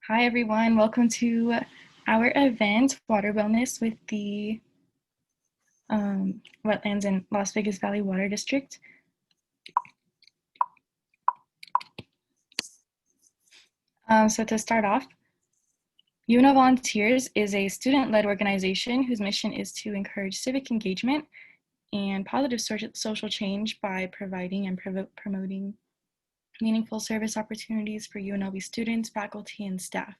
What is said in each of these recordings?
Hi everyone, welcome to our event, Water Wellness with the Wetlands and Las Vegas Valley Water District. So to start off, UNLVolunteers is a student-led organization whose mission is to encourage civic engagement and positive social change by providing and promoting meaningful service opportunities for UNLV students, faculty, and staff.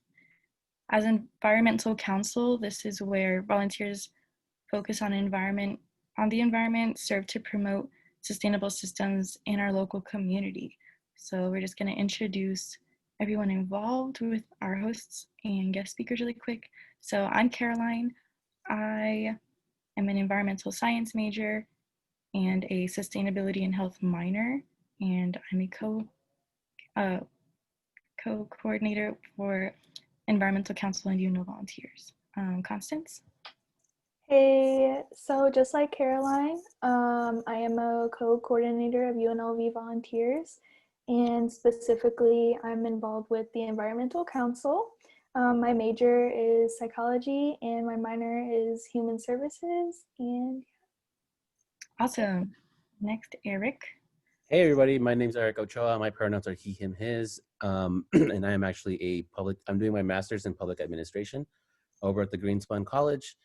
As environmental council, this is where volunteers focus on the environment, serve to promote sustainable systems in our local community. So we're just going to introduce everyone involved with our hosts and guest speakers really quick. So I'm Caroline. I am an environmental science major and a sustainability and health minor, and I'm a co-coordinator for Environmental Council and UNLVolunteers. Constance? Hey, so just like Caroline, I am a co-coordinator of UNLVvolunteers, and specifically I'm involved with the Environmental Council. My major is psychology and my minor is human services. And Awesome. Next, Eric. Hey everybody, my name is Eric Ochoa. My pronouns are he, him, his, and I am actually I'm doing my master's in public administration over at the Greenspun College,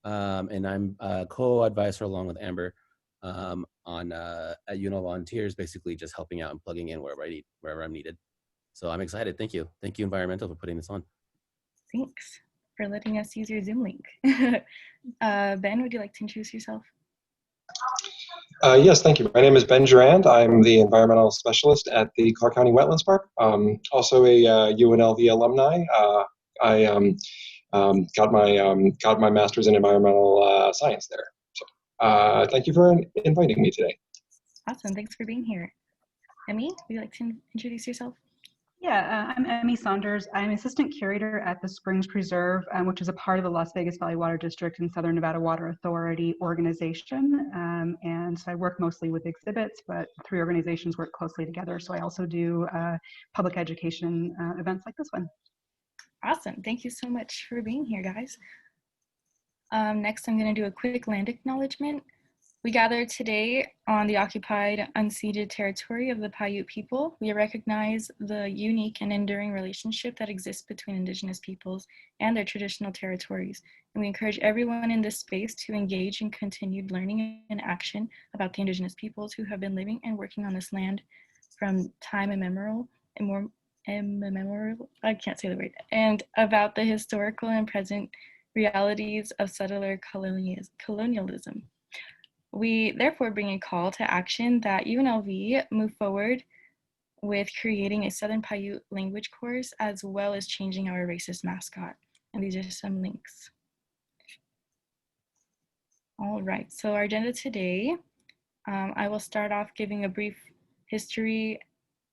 and I'm a co-advisor along with Amber at UNLVolunteers, basically just helping out and plugging in wherever I'm needed. So I'm excited. Thank you, Environmental, for putting this on. Thanks for letting us use your Zoom link. Ben, would you like to introduce yourself? Yes, thank you. My name is Ben Durand. I'm the environmental specialist at the Clark County Wetlands Park. Also a UNLV alumni. I got my master's in environmental science there. So thank you for inviting me today. Awesome. Thanks for being here. Emmy, would you like to introduce yourself? Yeah, I'm Emmy Saunders. I'm assistant curator at the Springs Preserve, which is a part of the Las Vegas Valley Water District and Southern Nevada Water Authority organization. And so I work mostly with exhibits, but three organizations work closely together. So I also do public education events like this one. Awesome. Thank you so much for being here, guys. Next, I'm going to do a quick land acknowledgement. We gather today on the occupied, unceded territory of the Paiute people. We recognize the unique and enduring relationship that exists between Indigenous peoples and their traditional territories. And we encourage everyone in this space to engage in continued learning and action about the Indigenous peoples who have been living and working on this land from time immemorial, I can't say the word, and about the historical and present realities of settler colonialism. We therefore bring a call to action that UNLV move forward with creating a Southern Paiute language course, as well as changing our racist mascot. And these are some links. All right, so our agenda today, I will start off giving a brief history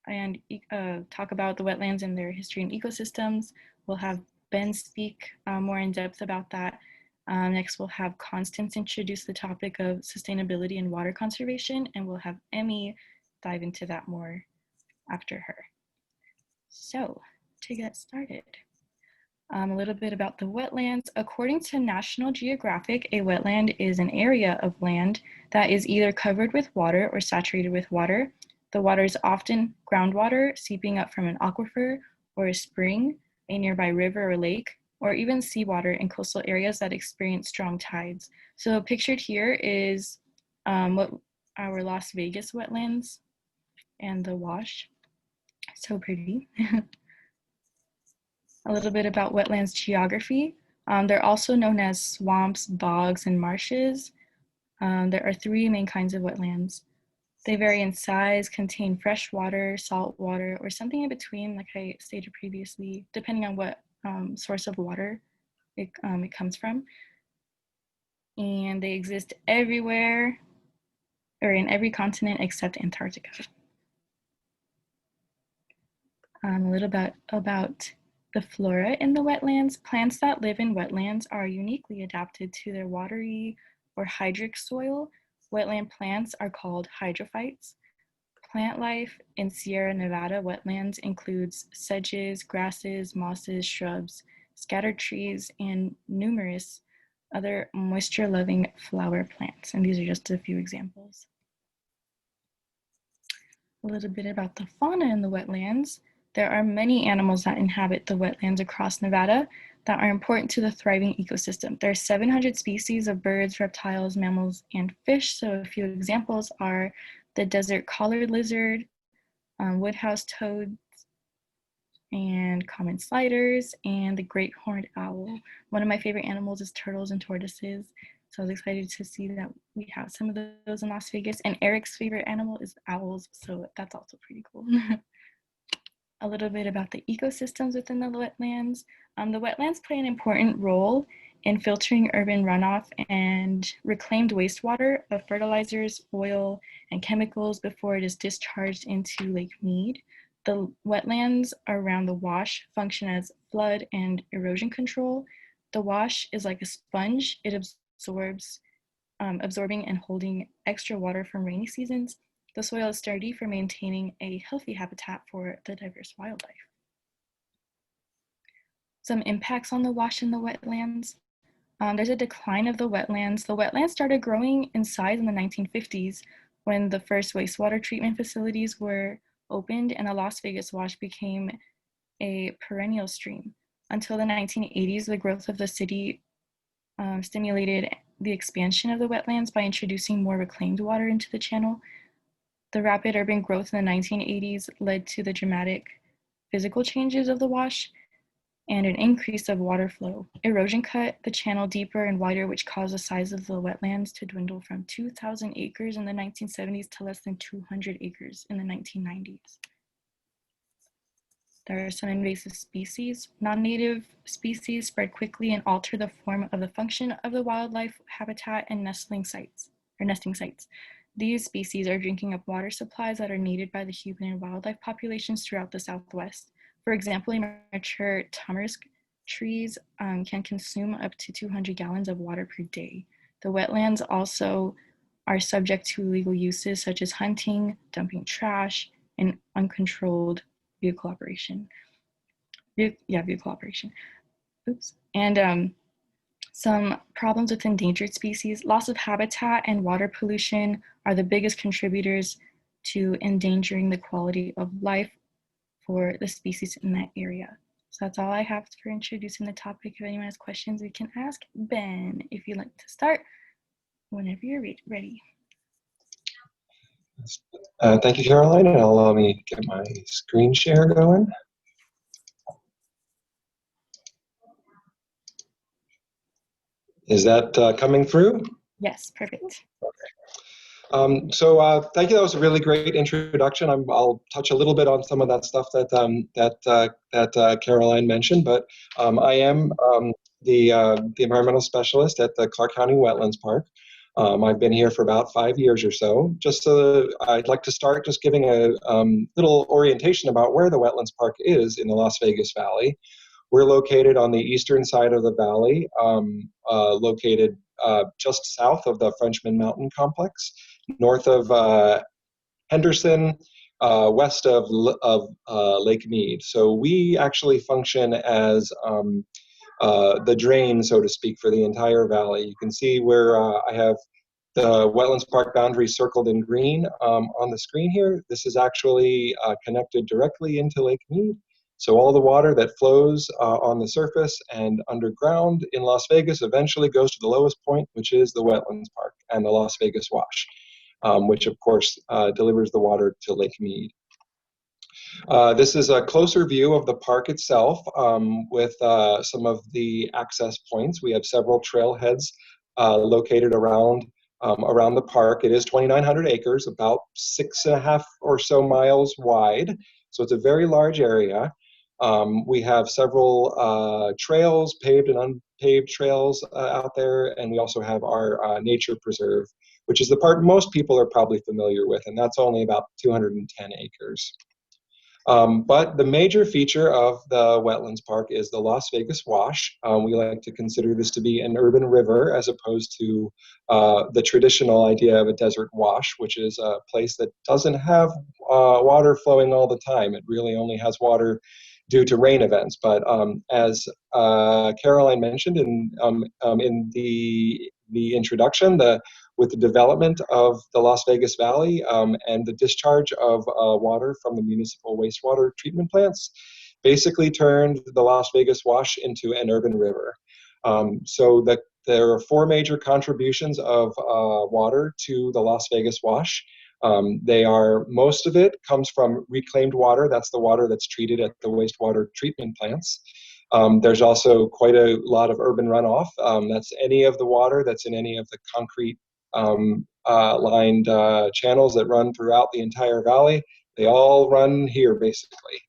and talk about the wetlands and their history and ecosystems. We'll have Ben speak more in depth about that. Next, we'll have Constance introduce the topic of sustainability and water conservation, and we'll have Emmy dive into that more after her. So, to get started, a little bit about the wetlands. According to National Geographic, a wetland is an area of land that is either covered with water or saturated with water. The water is often groundwater seeping up from an aquifer or a spring, a nearby river or lake, or even seawater in coastal areas that experience strong tides. So pictured here is what our Las Vegas wetlands and the wash. So pretty. A little bit about wetlands geography. They're also known as swamps, bogs, and marshes. There are three main kinds of wetlands. They vary in size, contain fresh water, salt water, or something in between, like I stated previously, depending on what source of water it comes from. And they exist everywhere, or in every continent except Antarctica. A little bit about the flora in the wetlands. Plants that live in wetlands are uniquely adapted to their watery or hydric soil. Wetland plants are called hydrophytes. Plant life in Sierra Nevada wetlands includes sedges, grasses, mosses, shrubs, scattered trees, and numerous other moisture-loving flower plants. And these are just a few examples. A little bit about the fauna in the wetlands. There are many animals that inhabit the wetlands across Nevada that are important to the thriving ecosystem. There are 700 species of birds, reptiles, mammals, and fish. So a few examples are the desert collared lizard, woodhouse toads, and common sliders, and the great horned owl. One of my favorite animals is turtles and tortoises. So I was excited to see that we have some of those in Las Vegas. And Eric's favorite animal is owls, so that's also pretty cool. A little bit about the ecosystems within the wetlands. The wetlands play an important role in filtering urban runoff and reclaimed wastewater of fertilizers, oil, and chemicals before it is discharged into Lake Mead. The wetlands around the wash function as flood and erosion control. The wash is like a sponge. It absorbs, absorbing and holding extra water from rainy seasons. The soil is sturdy for maintaining a healthy habitat for the diverse wildlife. Some impacts on the wash in the wetlands. There's a decline of the wetlands. The wetlands started growing in size in the 1950s when the first wastewater treatment facilities were opened and the Las Vegas wash became a perennial stream. Until the 1980s, the growth of the city stimulated the expansion of the wetlands by introducing more reclaimed water into the channel. The rapid urban growth in the 1980s led to the dramatic physical changes of the wash and an increase of water flow. Erosion cut the channel deeper and wider, which caused the size of the wetlands to dwindle from 2,000 acres in the 1970s to less than 200 acres in the 1990s. There are some invasive species. Non-native species spread quickly and alter the form of the function of the wildlife habitat and nesting sites. These species are drinking up water supplies that are needed by the human and wildlife populations throughout the Southwest. For example, mature tamarisk trees can consume up to 200 gallons of water per day. The wetlands also are subject to illegal uses such as hunting, dumping trash, and uncontrolled vehicle operation. Vehicle operation. Oops. And some problems with endangered species. Loss of habitat and water pollution are the biggest contributors to endangering the quality of life for the species in that area. So that's all I have for introducing the topic. If anyone has questions, we can ask Ben if you'd like to start whenever you're ready. Thank you, Caroline, and allow me to get my screen share going. Is that coming through? Yes, perfect. So thank you. That was a really great introduction. I'll touch a little bit on some of that stuff that Caroline mentioned, but I am the environmental specialist at the Clark County Wetlands Park. I've been here for about 5 years or so. I'd like to start just giving a little orientation about where the Wetlands Park is in the Las Vegas Valley. We're located on the eastern side of the valley, located just south of the Frenchman Mountain Complex, north of Henderson, west of Lake Mead. So we actually function as the drain, so to speak, for the entire valley. You can see where I have the Wetlands Park boundary circled in green on the screen here. This is actually connected directly into Lake Mead. So all the water that flows on the surface and underground in Las Vegas eventually goes to the lowest point, which is the Wetlands Park and the Las Vegas Wash, which of course delivers the water to Lake Mead. This is a closer view of the park itself with some of the access points. We have several trailheads located around the park. It is 2,900 acres, about 6.5 or so miles wide. So it's a very large area. We have several trails, paved and unpaved trails out there, and we also have our nature preserve, which is the part most people are probably familiar with, and that's only about 210 acres. But the major feature of the Wetlands Park is the Las Vegas Wash. We like to consider this to be an urban river as opposed to the traditional idea of a desert wash, which is a place that doesn't have water flowing all the time. It really only has water due to rain events. But as Caroline mentioned in the introduction, with the development of the Las Vegas Valley and the discharge of water from the municipal wastewater treatment plants, basically turned the Las Vegas Wash into an urban river. So there are 4 major contributions of water to the Las Vegas Wash. Most of it comes from reclaimed water. That's the water that's treated at the wastewater treatment plants. There's also quite a lot of urban runoff. That's any of the water that's in any of the concrete lined channels that run throughout the entire valley. They all run here basically,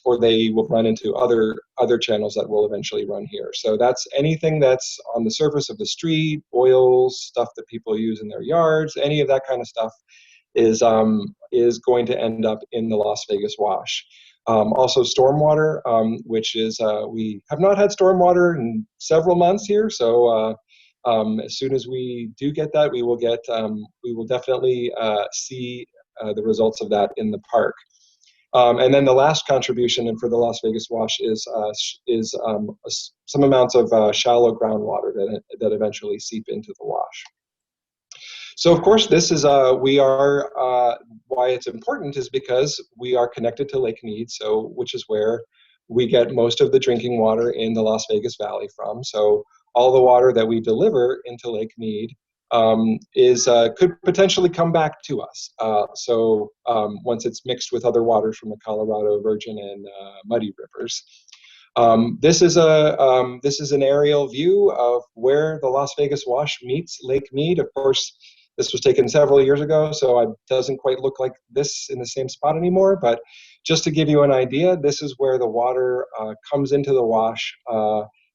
or they will run into other channels that will eventually run here. So that's anything that's on the surface of the street, oils, stuff that people use in their yards, any of that kind of stuff is going to end up in the Las Vegas Wash. Also stormwater, which is, we have not had stormwater in several months here, so as soon as we do get that, we will definitely see the results of that in the park. And then the last contribution, and for the Las Vegas Wash, is some amounts of shallow groundwater that eventually seep into the wash. So of course, this is why it's important is because we are connected to Lake Mead, which is where we get most of the drinking water in the Las Vegas Valley from. So all the water that we deliver into Lake Mead could potentially come back to us. Once it's mixed with other waters from the Colorado, Virgin, and Muddy rivers. This is an aerial view of where the Las Vegas Wash meets Lake Mead. Of course, this was taken several years ago, so it doesn't quite look like this in the same spot anymore. But just to give you an idea, this is where the water comes into the wash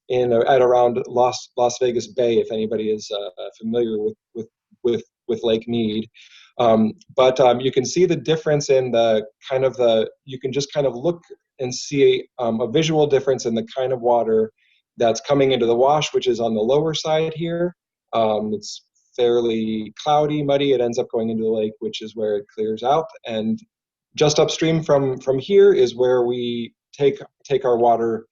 at around Las Vegas Bay, if anybody is familiar with Lake Mead. But you can see the difference in you can just kind of look and see a visual difference in the kind of water that's coming into the wash, which is on the lower side here. It's fairly cloudy, muddy. It ends up going into the lake, which is where it clears out. And just upstream from here is where we take our water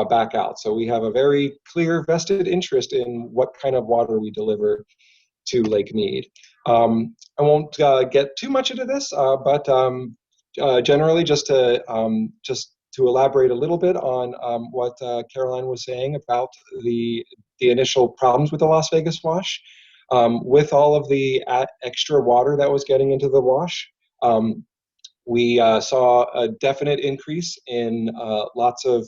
back out. So we have a very clear vested interest in what kind of water we deliver to Lake Mead. I won't get too much into this, but generally just to elaborate a little bit on what Caroline was saying about the initial problems with the Las Vegas Wash. With all of the extra water that was getting into the wash, we saw a definite increase in lots of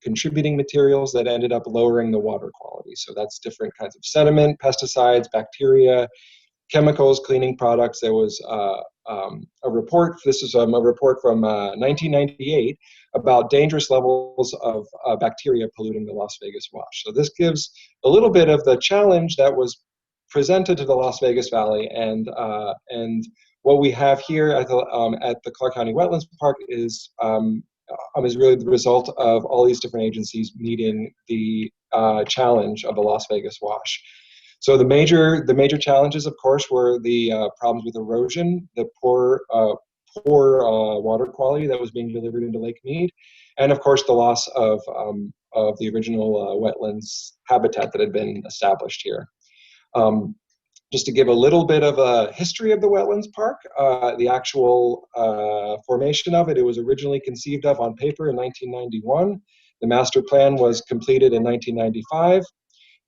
contributing materials that ended up lowering the water quality. So that's different kinds of sediment, pesticides, bacteria, chemicals, cleaning products. There was a report, this is a report from 1998, about dangerous levels of bacteria polluting the Las Vegas Wash. So this gives a little bit of the challenge that was presented to the Las Vegas Valley, and what we have here at the Clark County Wetlands Park is really the result of all these different agencies meeting the challenge of the Las Vegas Wash. So the major challenges, of course, were the problems with erosion, the poor water quality that was being delivered into Lake Mead, and of course the loss of the original wetlands habitat that had been established here. Just to give a little bit of a history of the Wetlands Park, the actual formation of it, it was originally conceived of on paper in 1991. The master plan was completed in 1995.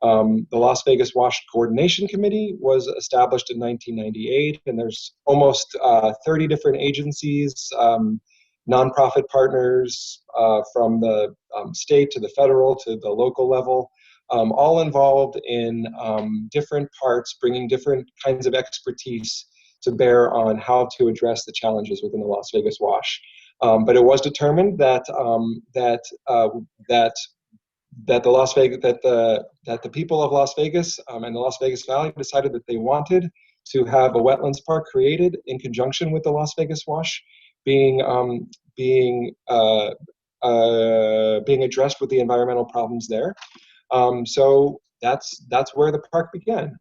The Las Vegas Wash Coordination Committee was established in 1998, and there's almost 30 different agencies, nonprofit partners from the state to the federal to the local level, all involved in different parts, bringing different kinds of expertise to bear on how to address the challenges within the Las Vegas Wash. But it was determined that the people of Las Vegas and the Las Vegas Valley decided that they wanted to have a wetlands park created in conjunction with the Las Vegas Wash being addressed with the environmental problems there. So that's where the park began.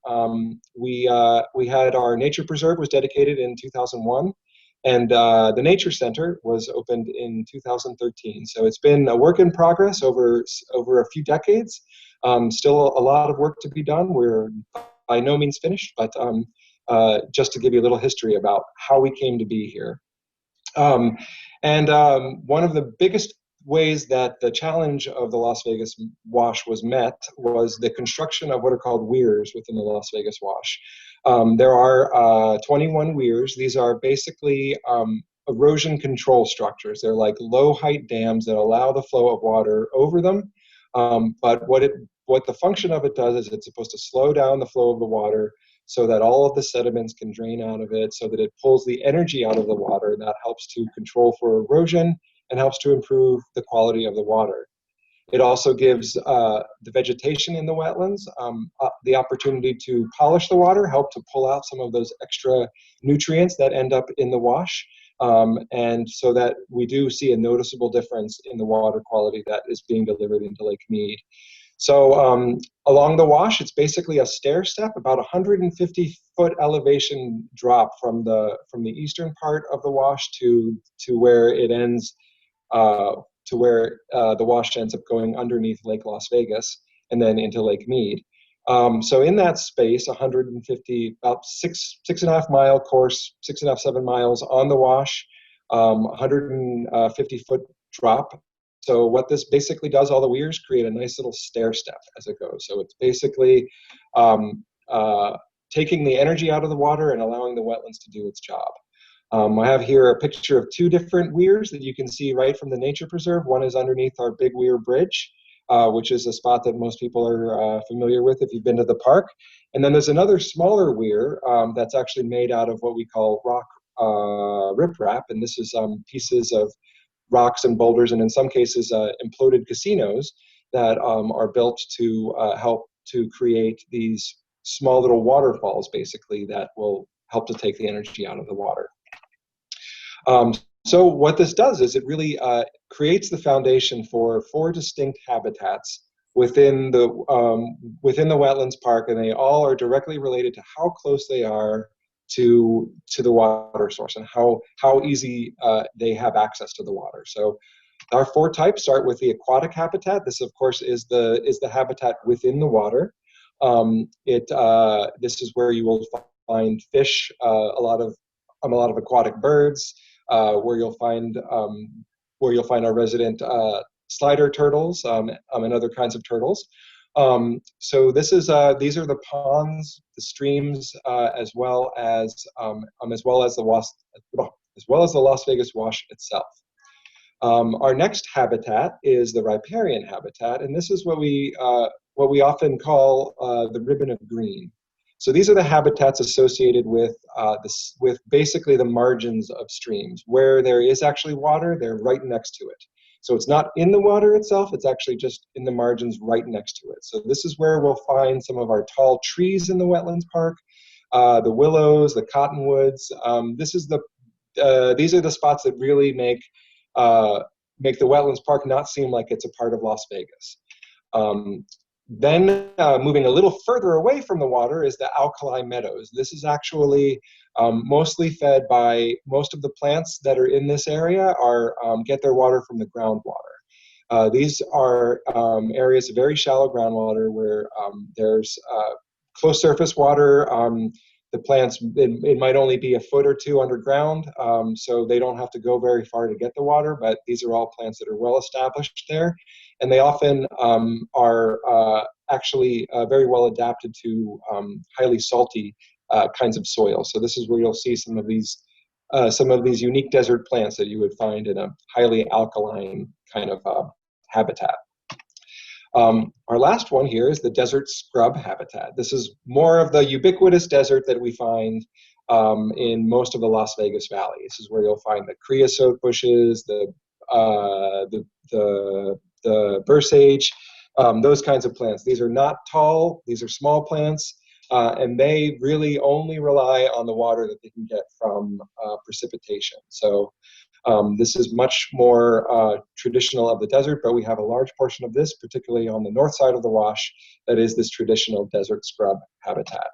We had our nature preserve was dedicated in 2001, and the nature center was opened in 2013. So it's been a work in progress over a few decades. Still a lot of work to be done. We're by no means finished, but just to give you a little history about how we came to be here. One of the biggest ways that the challenge of the Las Vegas Wash was met was the construction of what are called weirs within the Las Vegas Wash. There are 21 weirs. These are basically erosion control structures. They're like low height dams that allow the flow of water over them. But what the function of it does is it's supposed to slow down the flow of the water so that all of the sediments can drain out of it, so that it pulls the energy out of the water, and that helps to control for erosion and helps to improve the quality of the water. It also gives the vegetation in the wetlands the opportunity to polish the water, help to pull out some of those extra nutrients that end up in the wash, and so that we do see a noticeable difference in the water quality that is being delivered into Lake Mead. So along the wash, it's basically a stair step, about 150-foot elevation drop from the eastern part of the wash to where it ends, to where the wash ends up going underneath Lake Las Vegas and then into Lake Mead. So in that space, 150, about 6.5 mile course, 6.5, 7 miles on the wash, 150-foot drop. So what this basically does, all the weirs create a nice little stair step as it goes. So it's basically taking the energy out of the water and allowing the wetlands to do its job. I have here a picture of two different weirs that you can see right from the nature preserve. One is underneath our Big Weir Bridge, which is a spot that most people are familiar with if you've been to the park. And then there's another smaller weir that's actually made out of what we call rock riprap, and this is pieces of rocks and boulders, and in some cases imploded casinos that are built to help to create these small little waterfalls, basically, that will help to take the energy out of the water. So what this does is it really creates the foundation for 4 distinct habitats within the Wetlands Park, and they all are directly related to how close they are to the water source and how easy they have access to the water. So our 4 types start with the aquatic habitat. This, of course, is the habitat within the water. This is where you will find fish, a lot of aquatic birds, where you'll find our resident slider turtles and other kinds of turtles. So these are the ponds, the streams, as well as the Las Vegas Wash itself. Our next habitat is the riparian habitat, and this is what we often call the ribbon of green. So these are the habitats associated with basically the margins of streams. Where there is actually water, they're right next to it. So it's not in the water itself, it's actually just in the margins right next to it. So this is where we'll find some of our tall trees in the Wetlands Park, the willows, the cottonwoods. These are the spots that really make the Wetlands Park not seem like it's a part of Las Vegas. Then moving a little further away from the water is the Alkali Meadows. This is actually mostly fed by most of the plants that are in this area get their water from the groundwater. These are areas of very shallow groundwater where there's close surface water. The plants, it might only be a foot or two underground, so they don't have to go very far to get the water, but these are all plants that are well established there. And they often are actually very well adapted to highly salty kinds of soil. So this is where you'll see some of these unique desert plants that you would find in a highly alkaline kind of habitat. Our last one here is the desert scrub habitat. This is more of the ubiquitous desert that we find in most of the Las Vegas Valley. This is where you'll find the creosote bushes, the bursage, those kinds of plants. These are not tall, these are small plants. and they really only rely on the water that they can get from precipitation. So this is much more traditional of the desert, but we have a large portion of this, particularly on the north side of the wash, that is this traditional desert scrub habitat.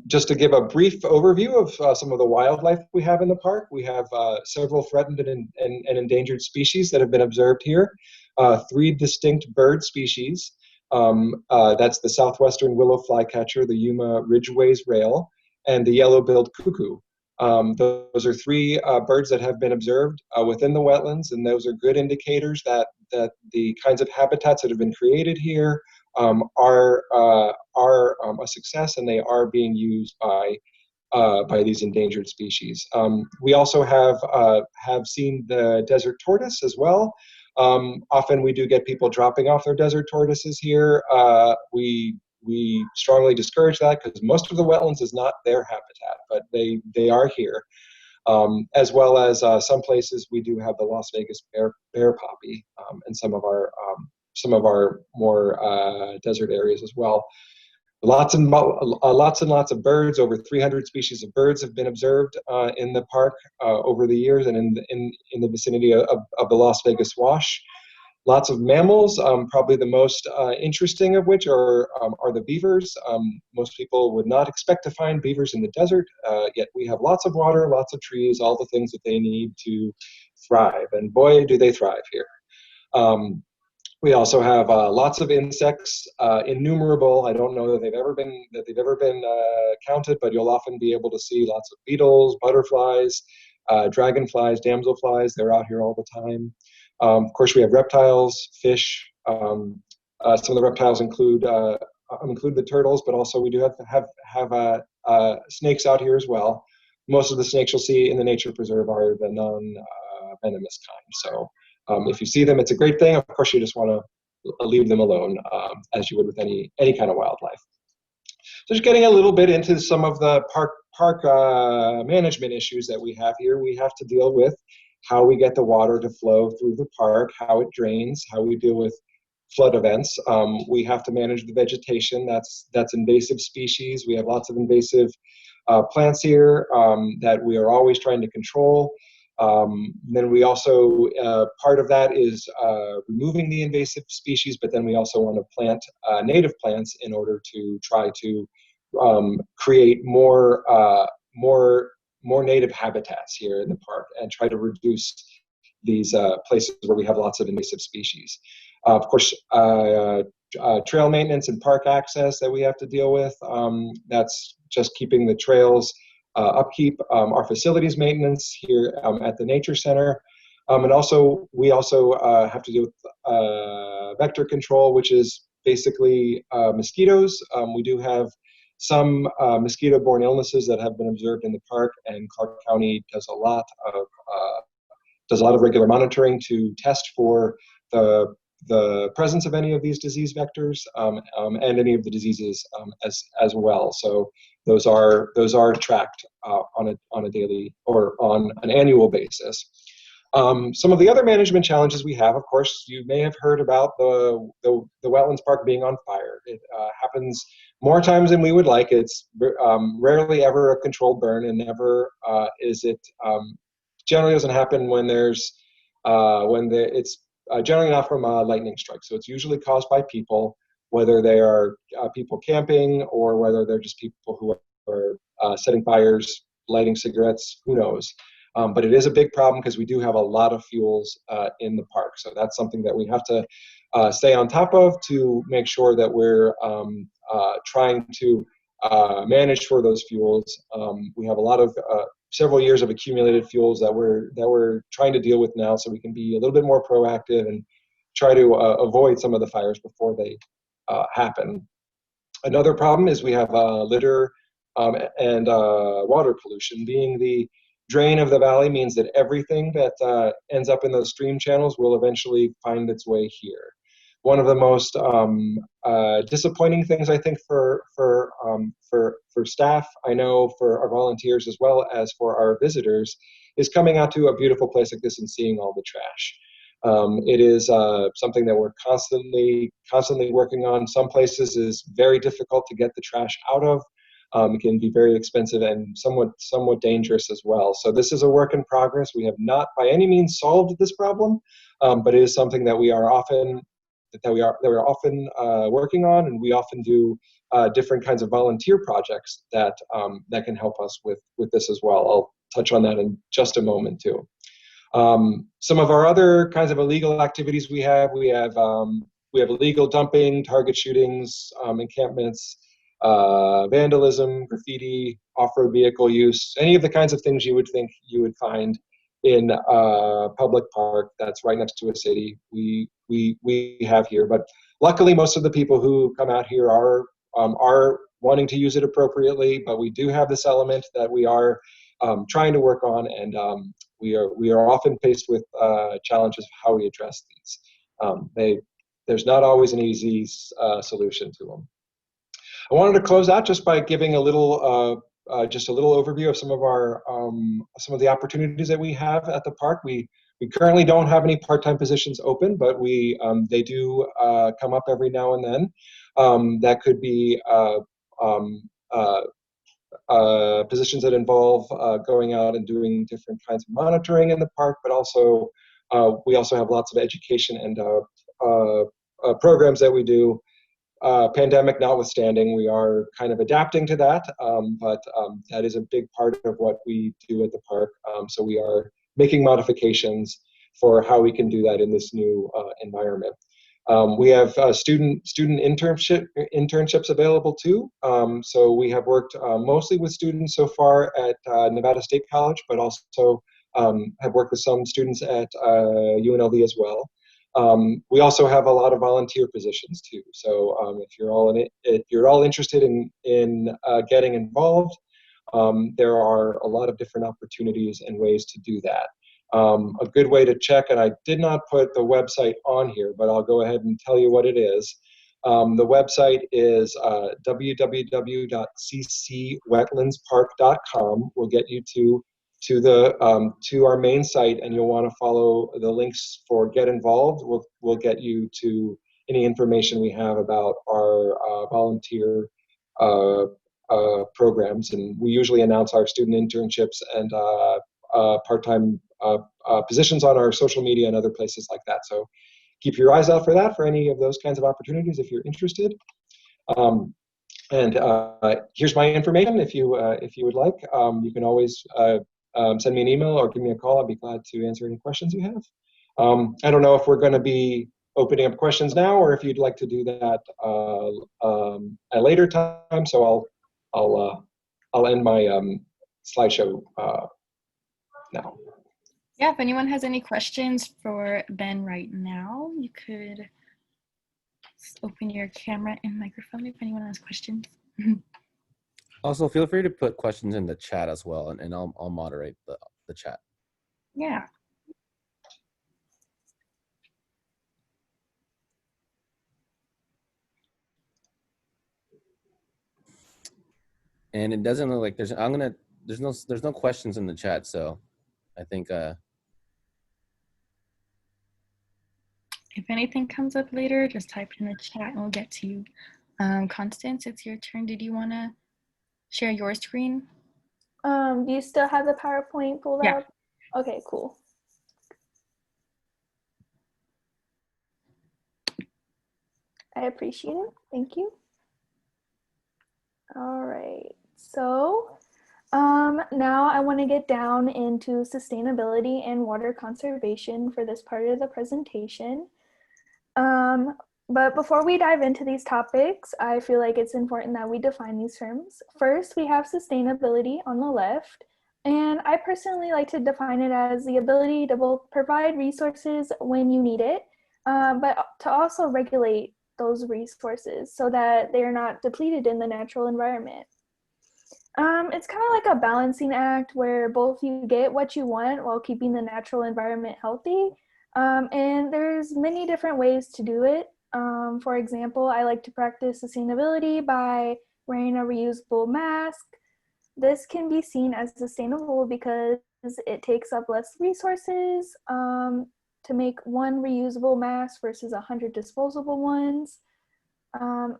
Just to give a brief overview of some of the wildlife we have in the park, we have several threatened and endangered species that have been observed here. 3 distinct bird species. That's the southwestern willow flycatcher, the Yuma ridgeway's rail, and the yellow-billed cuckoo. Those are 3 birds that have been observed within the wetlands, and those are good indicators that the kinds of habitats that have been created here are a success, and they are being used by these endangered species. We also have seen the desert tortoise as well. Often we do get people dropping off their desert tortoises here. We strongly discourage that because most of the wetlands is not their habitat, but they are here. As well as some places we do have the Las Vegas bear poppy in some of our more desert areas as well. Lots and lots of birds. Over 300 species of birds have been observed in the park over the years, and in the vicinity of the Las Vegas wash. Lots of mammals, probably the most interesting of which are the beavers. Most people would not expect to find beavers in the desert, yet we have lots of water, lots of trees, all the things that they need to thrive, and boy, do they thrive here. We also have lots of insects, innumerable. I don't know that they've ever been counted, but you'll often be able to see lots of beetles, butterflies, dragonflies, damselflies. They're out here all the time. Of course, we have reptiles, fish. Some of the reptiles include the turtles, but also we do have snakes out here as well. Most of the snakes you'll see in the nature preserve are the non-venomous kind. So if you see them, it's a great thing. Of course, you just want to leave them alone, as you would with any kind of wildlife. So just getting a little bit into some of the park management issues that we have here. We have to deal with how we get the water to flow through the park, how it drains, how we deal with flood events. We have to manage the vegetation. That's invasive species. We have lots of invasive plants here that we are always trying to control. Then we also, part of that is removing the invasive species, but then we also want to plant native plants in order to try to create more native habitats here in the park and try to reduce these places where we have lots of invasive species. Of course, trail maintenance and park access that we have to deal with. That's just keeping the trails upkeep, our facilities maintenance here at the Nature Center. And also, we also have to deal with vector control, which is basically mosquitoes. We do have some mosquito-borne illnesses that have been observed in the park, and Clark County does a lot of regular monitoring to test for the presence of any of these disease vectors and any of the diseases as well. So those are tracked on a daily or on an annual basis. Some of the other management challenges we have, of course, you may have heard about the Wetlands Park being on fire. It happens more times than we would like. It's rarely ever a controlled burn, and never is it. Generally doesn't happen when there's it's generally not from a lightning strike. So it's usually caused by people, whether they are people camping or whether they're just people who are setting fires, lighting cigarettes, who knows. But it is a big problem because we do have a lot of fuels in the park. So that's something that we have to stay on top of to make sure that we're trying to manage for those fuels. We have a lot of several years of accumulated fuels that we're trying to deal with now, so we can be a little bit more proactive and try to avoid some of the fires before they happen. Another problem is we have litter and water pollution. Being the drain of the valley means that everything that ends up in those stream channels will eventually find its way here. One of the most disappointing things, I think, for staff, I know for our volunteers as well as for our visitors, is coming out to a beautiful place like this and seeing all the trash. It is something that we're constantly working on. Some places is very difficult to get the trash out of. It can be very expensive and somewhat dangerous as well. So this is a work in progress. We have not by any means solved this problem, but it is something that we are often working on, and we often do different kinds of volunteer projects that can help us with this as well. I'll touch on that in just a moment too. Some of our other kinds of illegal activities we have illegal dumping, target shootings, encampments, vandalism, graffiti, off-road vehicle use, any of the kinds of things you would think you would find in a public park that's right next to a city, we have here. But luckily, most of the people who come out here are wanting to use it appropriately, but we do have this element that we are trying to work on, and we are often faced with challenges of how we address these. There's not always an easy solution to them. I wanted to close out just by giving a little overview of some of the opportunities that we have at the park. We currently don't have any part-time positions open, but they do come up every now and then. That could be positions that involve going out and doing different kinds of monitoring in the park, but also we also have lots of education and programs that we do. Pandemic notwithstanding, we are kind of adapting to that, but that is a big part of what we do at the park. So we are making modifications for how we can do that in this new environment. We have student internships available too. So we have worked mostly with students so far at Nevada State College, but also have worked with some students at UNLV as well. We also have a lot of volunteer positions too. So if you're all interested in getting involved, there are a lot of different opportunities and ways to do that. A good way to check, and I did not put the website on here, but I'll go ahead and tell you what it is. The website is www.ccwetlandspark.com. Will get you to our main site, and you'll want to follow the links for Get Involved. We'll get you to any information we have about our volunteer programs, and we usually announce our student internships and part-time positions on our social media and other places like that. So keep your eyes out for that, for any of those kinds of opportunities if you're interested. And here's my information if you would like. You can always send me an email or give me a call. I'd be glad to answer any questions you have. I don't know if we're going to be opening up questions now, or if you'd like to do that at a later time. So I'll end my slideshow now. Yeah, if anyone has any questions for Ben right now, you could open your camera and microphone if anyone has questions. Also, feel free to put questions in the chat as well, and I'll moderate the chat. Yeah. And it doesn't look like there's no questions in the chat, so I think if anything comes up later, just type in the chat and we'll get to you. Constance, it's your turn. Did you want to share your screen? Do you still have the PowerPoint pulled Yeah. up? Okay, cool. I appreciate it. Thank you. All right. So now I want to get down into sustainability and water conservation for this part of the presentation. But before we dive into these topics, I feel like it's important that we define these terms. First, we have sustainability on the left, and I personally like to define it as the ability to both provide resources when you need it, but to also regulate those resources so that they are not depleted in the natural environment. It's kind of like a balancing act where both you get what you want while keeping the natural environment healthy. And there's many different ways to do it. For example, I like to practice sustainability by wearing a reusable mask. This can be seen as sustainable because it takes up less resources. to make one reusable mask versus 100 disposable ones.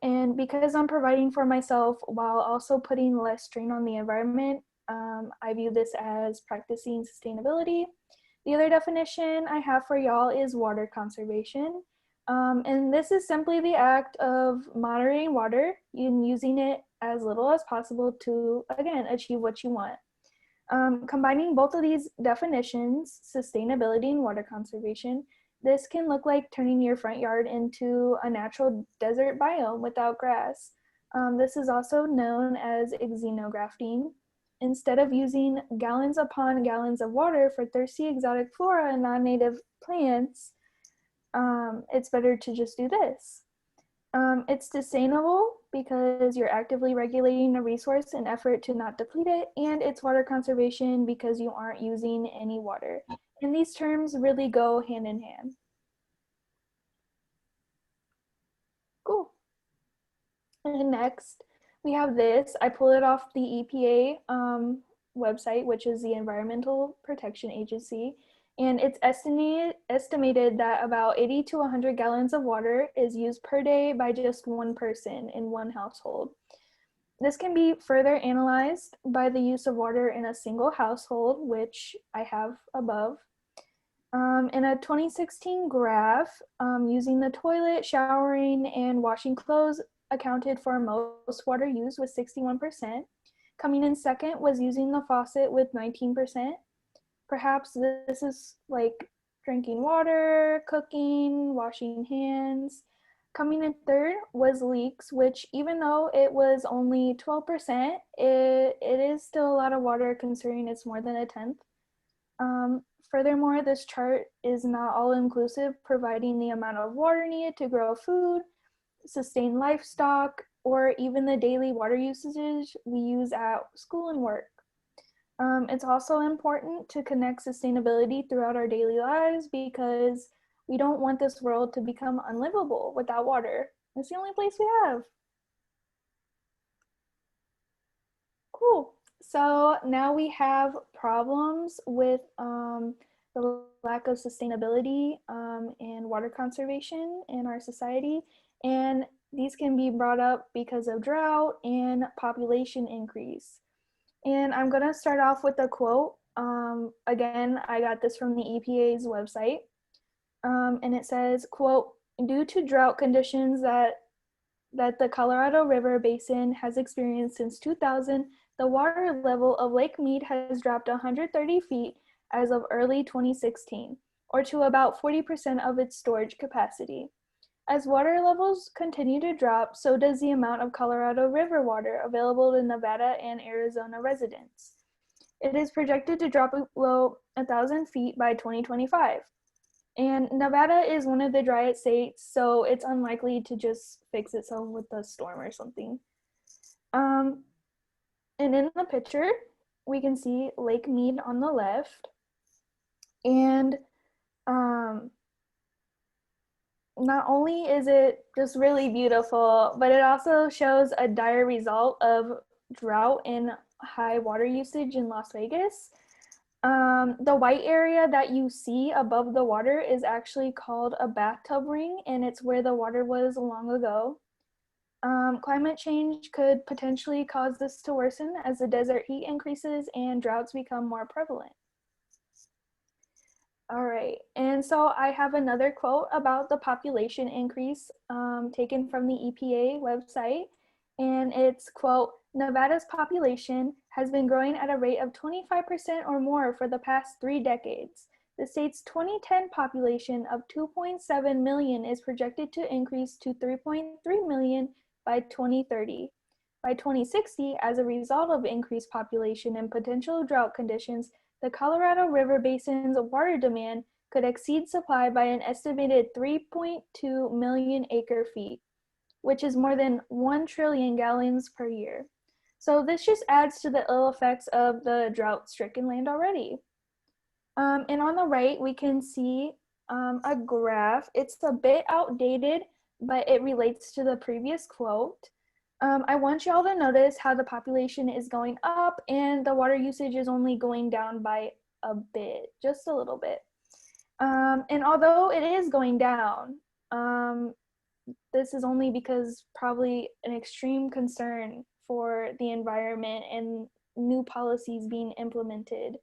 And because I'm providing for myself while also putting less strain on the environment, I view this as practicing sustainability. The other definition I have for y'all is water conservation. And this is simply the act of moderating water and using it as little as possible to, again, achieve what you want. Combining both of these definitions, sustainability and water conservation, this can look like turning your front yard into a natural desert biome without grass. This is also known as xenografting. Instead of using gallons upon gallons of water for thirsty exotic flora and non-native plants, it's better to just do this. It's sustainable because you're actively regulating a resource in effort to not deplete it, and it's water conservation because you aren't using any water. And these terms really go hand in hand. Cool. And next, we have this. I pulled it off the EPA website, which is the Environmental Protection Agency. And it's estimated that about 80 to 100 gallons of water is used per day by just one person in one household. This can be further analyzed by the use of water in a single household, which I have above. In a 2016 graph, using the toilet, showering, and washing clothes accounted for most water used with 61%. Coming in second was using the faucet with 19%. Perhaps this is like drinking water, cooking, washing hands. Coming in third was leaks, which even though it was only 12%, it is still a lot of water considering it's more than a tenth. Furthermore, this chart is not all inclusive, providing the amount of water needed to grow food, sustain livestock, or even the daily water usage we use at school and work. It's also important to connect sustainability throughout our daily lives because we don't want this world to become unlivable without water. It's the only place we have. Cool. So now we have problems with the lack of sustainability and water conservation in our society. And these can be brought up because of drought and population increase. And I'm gonna start off with a quote. Again, I got this from the EPA's website. And it says, quote, "Due to drought conditions that the Colorado River Basin has experienced since 2000, the water level of Lake Mead has dropped 130 feet as of early 2016, or to about 40% of its storage capacity. As water levels continue to drop, so does the amount of Colorado River water available to Nevada and Arizona residents. It is projected to drop below 1,000 feet by 2025. And Nevada is one of the driest states, so it's unlikely to just fix itself with a storm or something." And in the picture, we can see Lake Mead on the left. And not only is it just really beautiful, but it also shows a dire result of drought and high water usage in Las Vegas. The white area that you see above the water is actually called a bathtub ring, and it's where the water was long ago. Climate change could potentially cause this to worsen as the desert heat increases and droughts become more prevalent. All right, and so I have another quote about the population increase taken from the EPA website, and it's, quote, "Nevada's population has been growing at a rate of 25% or more for the past 3 decades. The state's 2010 population of 2.7 million is projected to increase to 3.3 million by 2030. By 2060, as a result of increased population and potential drought conditions, the Colorado River Basin's water demand could exceed supply by an estimated 3.2 million acre feet, which is more than 1 trillion gallons per year." So this just adds to the ill effects of the drought-stricken land already. And on the right, we can see a graph. It's a bit outdated, but it relates to the previous quote. I want y'all to notice how the population is going up and the water usage is only going down by a bit, just a little bit. And although it is going down, this is only because probably an extreme concern for the environment and new policies being implemented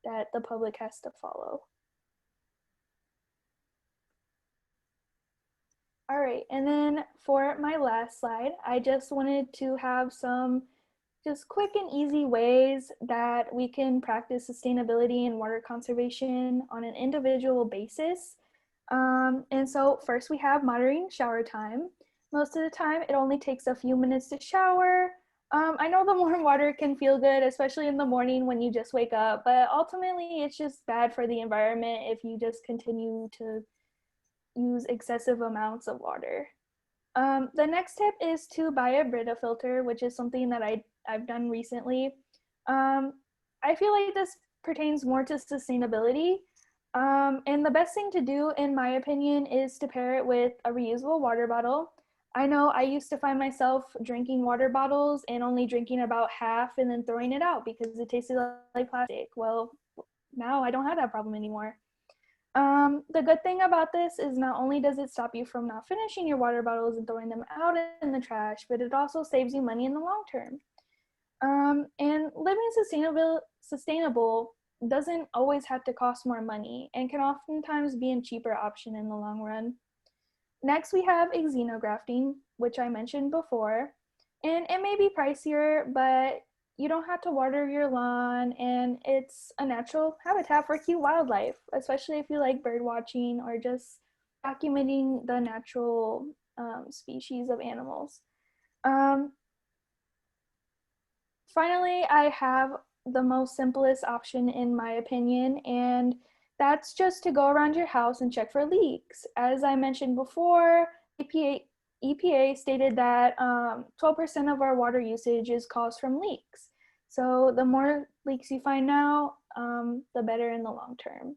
that the public has to follow. All right, and then for my last slide, I just wanted to have some just quick and easy ways that we can practice sustainability and water conservation on an individual basis. And so first we have moderating shower time. Most of the time it only takes a few minutes to shower. I know the warm water can feel good, especially in the morning when you just wake up, but ultimately it's just bad for the environment if you just continue to use excessive amounts of water. The next tip is to buy a Brita filter, which is something that I've done recently. I feel like this pertains more to sustainability. And the best thing to do, in my opinion, is to pair it with a reusable water bottle. I know I used to find myself drinking water bottles and only drinking about half and then throwing it out because it tasted like plastic. Well, now I don't have that problem anymore. The good thing about this is not only does it stop you from not finishing your water bottles and throwing them out in the trash, but it also saves you money in the long term. And living sustainable doesn't always have to cost more money and can oftentimes be a cheaper option in the long run. Next, we have xenografting, which I mentioned before, and it may be pricier, but you don't have to water your lawn, and it's a natural habitat for cute wildlife, especially if you like bird watching or just documenting the natural species of animals. Finally, I have the most simplest option in my opinion, and that's just to go around your house and check for leaks. As I mentioned before, EPA stated that 12% of our water usage is caused from leaks. So the more leaks you find now, the better in the long term.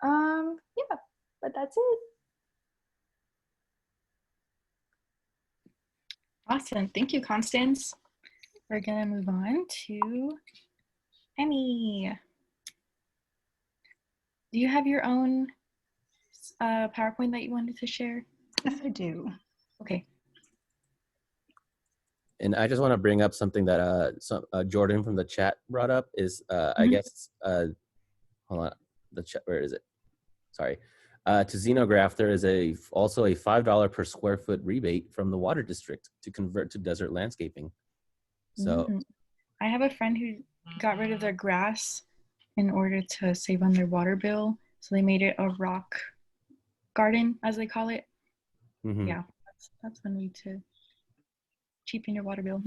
Yeah, but that's it. Awesome. Thank you, Constance. We're going to move on to Emmy. Do you have your own PowerPoint that you wanted to share? Yes, I do. Okay. And I just want to bring up something that Jordan from the chat brought up is, I guess, hold on, the chat, where is it? Sorry. To xenograph, there is also a $5 per square foot rebate from the water district to convert to desert landscaping. So I have a friend who got rid of their grass in order to save on their water bill. So they made it a rock garden, as they call it. Yeah, that's one way to cheapen your water bill.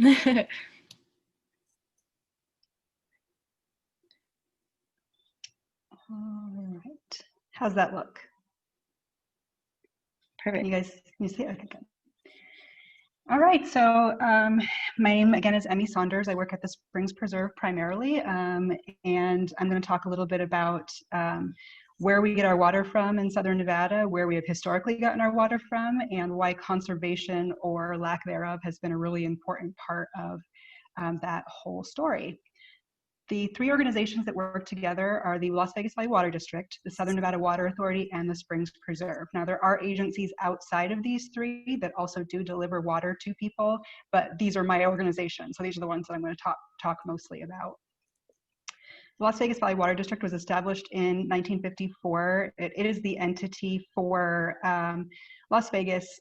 All right. How's that look? Perfect. Can you see it? Okay, good. All right, so my name again is Emmy Saunders. I work at the Springs Preserve primarily, and I'm going to talk a little bit about where we get our water from in Southern Nevada, where we have historically gotten our water from, and why conservation or lack thereof has been a really important part of that whole story. The three organizations that work together are the Las Vegas Valley Water District, the Southern Nevada Water Authority, and the Springs Preserve. Now, there are agencies outside of these three that also do deliver water to people, but these are my organizations, so these are the ones that I'm going to talk mostly about. The Las Vegas Valley Water District was established in 1954. It is the entity for Las Vegas,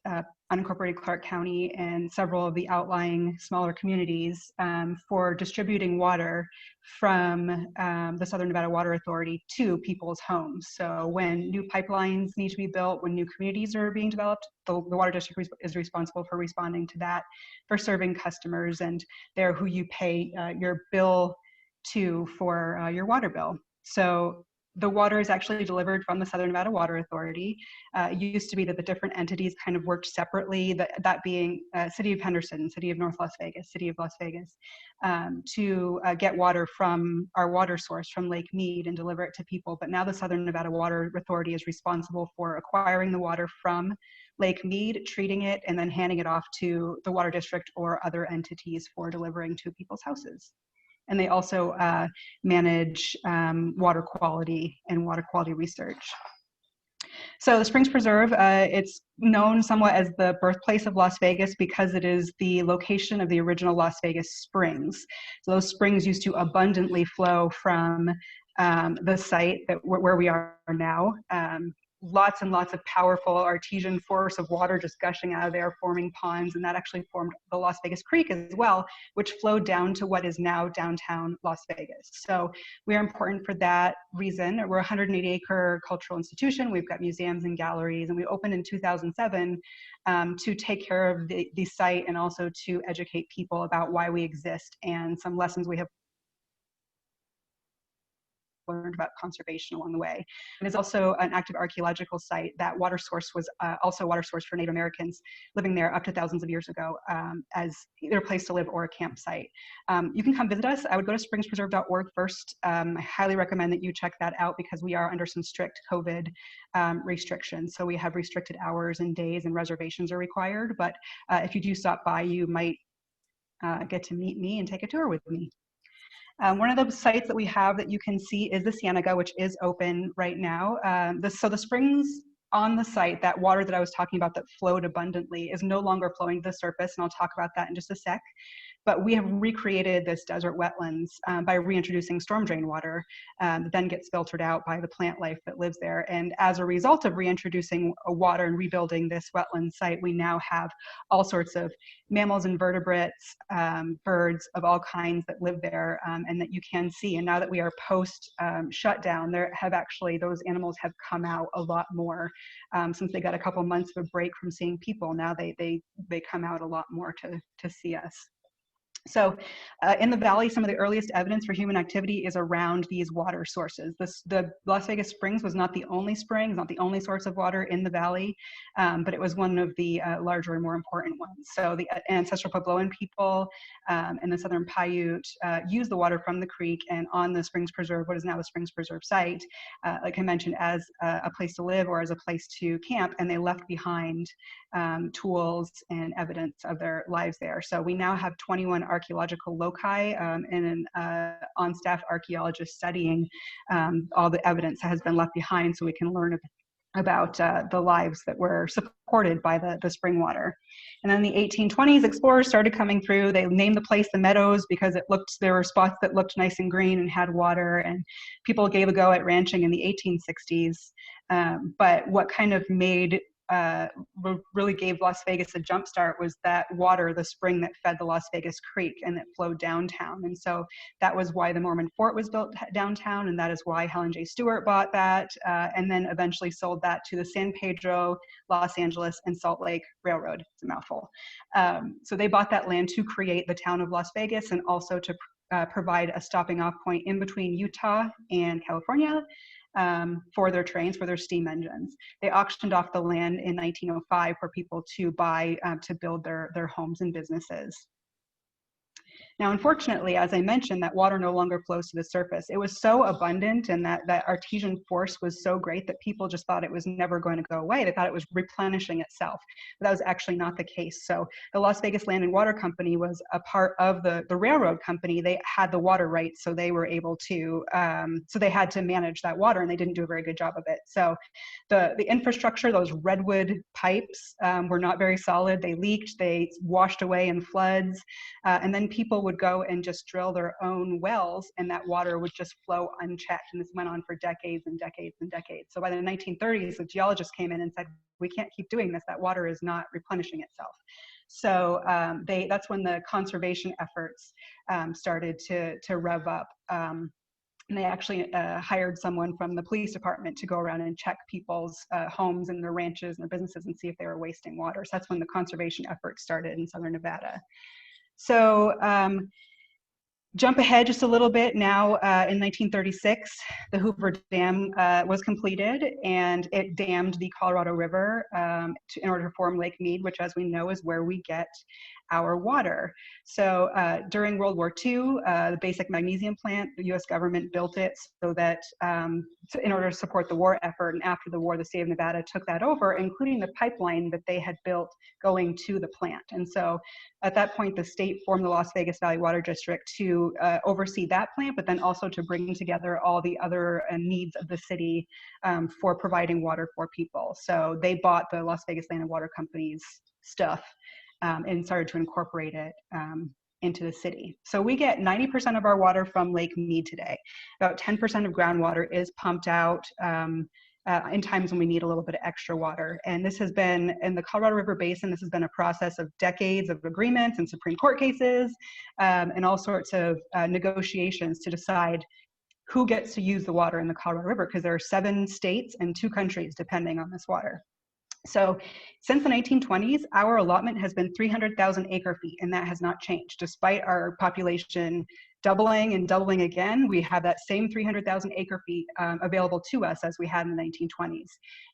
unincorporated Clark County, and several of the outlying smaller communities for distributing water from the Southern Nevada Water Authority to people's homes. So when new pipelines need to be built, when new communities are being developed, the Water District is responsible for responding to that, for serving customers, and they're who you pay your bill to for your water bill. So the water is actually delivered from the Southern Nevada Water Authority. It used to be that the different entities kind of worked separately, that being City of Henderson, City of North Las Vegas, City of Las Vegas, to get water from our water source from Lake Mead and deliver it to people. But now the Southern Nevada Water Authority is responsible for acquiring the water from Lake Mead, treating it, and then handing it off to the Water District or other entities for delivering to people's houses. And they also manage water quality and water quality research. So the Springs Preserve, it's known somewhat as the birthplace of Las Vegas because it is the location of the original Las Vegas springs. So those springs used to abundantly flow from the site where we are now. Lots and lots of powerful artesian force of water just gushing out of there, forming ponds, and that actually formed the Las Vegas Creek as well, which flowed down to what is now downtown Las Vegas. So we are important for that reason. We're a 180-acre cultural institution. We've got museums and galleries, and we opened in 2007 to take care of the site and also to educate people about why we exist and some lessons we have learned about conservation along the way. It is also an active archaeological site. That water source was also a water source for Native Americans living there up to thousands of years ago as either a place to live or a campsite. You can come visit us. I would go to springspreserve.org first. I highly recommend that you check that out because we are under some strict COVID restrictions. So we have restricted hours and days and reservations are required. But if you do stop by, you might get to meet me and take a tour with me. One of the sites that we have that you can see is the Cienega, which is open right now. So the springs on the site, that water that I was talking about that flowed abundantly is no longer flowing to the surface, and I'll talk about that in just a sec. But we have recreated this desert wetlands by reintroducing storm drain water that then gets filtered out by the plant life that lives there. And as a result of reintroducing water and rebuilding this wetland site, we now have all sorts of mammals and vertebrates, birds of all kinds that live there and that you can see. And now that we are post shutdown, there have actually, those animals have come out a lot more since they got a couple months of a break from seeing people. Now they come out a lot more to see us. So in the valley, some of the earliest evidence for human activity is around these water sources. The Las Vegas Springs was not the only spring, not the only source of water in the valley, but it was one of the larger and more important ones. So the ancestral Puebloan people and the Southern Paiute used the water from the creek and on the Springs Preserve, what is now the Springs Preserve site, like I mentioned, as a place to live or as a place to camp, and they left behind tools and evidence of their lives there. So we now have 21 archaeological loci and an on-staff archaeologist studying all the evidence that has been left behind so we can learn about the lives that were supported by the spring water. And then in the 1820s, explorers started coming through. They named the place the Meadows because there were spots that looked nice and green and had water, and people gave a go at ranching in the 1860s. But what kind of really gave Las Vegas a jump start was that water, the spring that fed the Las Vegas Creek and that flowed downtown. And so that was why the Mormon Fort was built downtown, and that is why Helen J. Stewart bought that and then eventually sold that to the San Pedro, Los Angeles, and Salt Lake Railroad. It's a mouthful. So they bought that land to create the town of Las Vegas and also to provide a stopping off point in between Utah and California for their trains, for their steam engines. They auctioned off the land in 1905 for people to buy to build their homes and businesses. Now, unfortunately, as I mentioned, that water no longer flows to the surface. It was so abundant and that artesian force was so great that people just thought it was never going to go away. They thought it was replenishing itself, but that was actually not the case. So the Las Vegas Land and Water Company was a part of the railroad company. They had the water rights, so they were able to, so they had to manage that water, and they didn't do a very good job of it. So the infrastructure, those redwood pipes were not very solid. They leaked, they washed away in floods, and then people would go and just drill their own wells, and that water would just flow unchecked. And this went on for decades and decades and decades. So by the 1930s, the geologists came in and said, we can't keep doing this. That water is not replenishing itself. So that's when the conservation efforts started to rev up. And they actually hired someone from the police department to go around and check people's homes and their ranches and their businesses and see if they were wasting water. So that's when the conservation efforts started in Southern Nevada. So jump ahead just a little bit now, in 1936, the Hoover Dam was completed, and it dammed the Colorado River in order to form Lake Mead, which, as we know, is where we get our water. So during World War II, the basic magnesium plant, the US government built it so that in order to support the war effort. And after the war, the state of Nevada took that over, including the pipeline that they had built going to the plant. And so at that point, the state formed the Las Vegas Valley Water District to to oversee that plant, but then also to bring together all the other needs of the city for providing water for people. So they bought the Las Vegas Land and Water Company's stuff and started to incorporate it into the city. So we get 90% of our water from Lake Mead today. About 10% of groundwater is pumped out in times when we need a little bit of extra water. And this has been, in the Colorado River Basin, this has been a process of decades of agreements and Supreme Court cases and all sorts of negotiations to decide who gets to use the water in the Colorado River, because there are 7 states and 2 countries depending on this water. So since the 1920s, our allotment has been 300,000 acre feet, and that has not changed. Despite our population doubling and doubling again, we have that same 300,000 acre feet available to us as we had in the 1920s.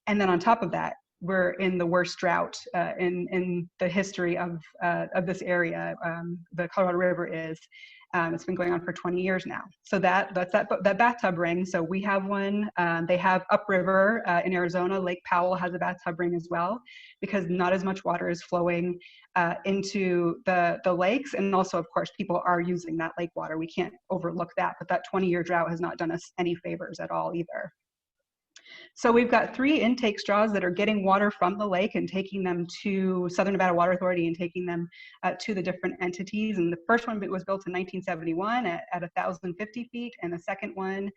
And then on top of that, we're in the worst drought in the history of this area. The Colorado River is. It's been going on for 20 years now. So that's that bathtub ring. So we have one. They have upriver in Arizona. Lake Powell has a bathtub ring as well, because not as much water is flowing into the lakes. And also, of course, people are using that lake water. We can't overlook that, but that 20-year drought has not done us any favors at all either. So we've got 3 intake straws that are getting water from the lake and taking them to Southern Nevada Water Authority and taking them to the different entities. And the first one was built in 1971 at 1,050 feet, and the second one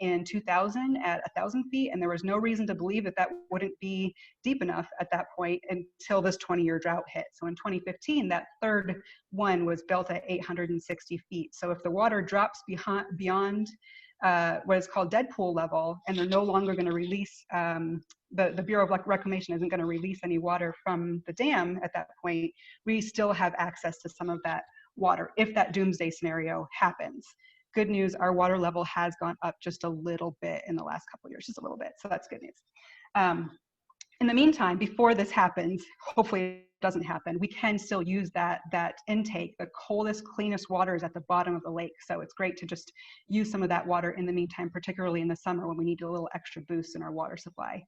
in 2000 at 1,000 feet. And there was no reason to believe that that wouldn't be deep enough at that point until this 20-year drought hit. So in 2015, that third one was built at 860 feet. So if the water drops beyond what is called dead pool level, and they're no longer going to release, the Bureau of Reclamation isn't going to release any water from the dam at that point, we still have access to some of that water if that doomsday scenario happens. Good news, our water level has gone up just a little bit in the last couple of years, just a little bit, so that's good news. In the meantime, before this happens, hopefully it doesn't happen, we can still use that intake. The coldest, cleanest water is at the bottom of the lake. So it's great to just use some of that water in the meantime, particularly in the summer when we need a little extra boost in our water supply.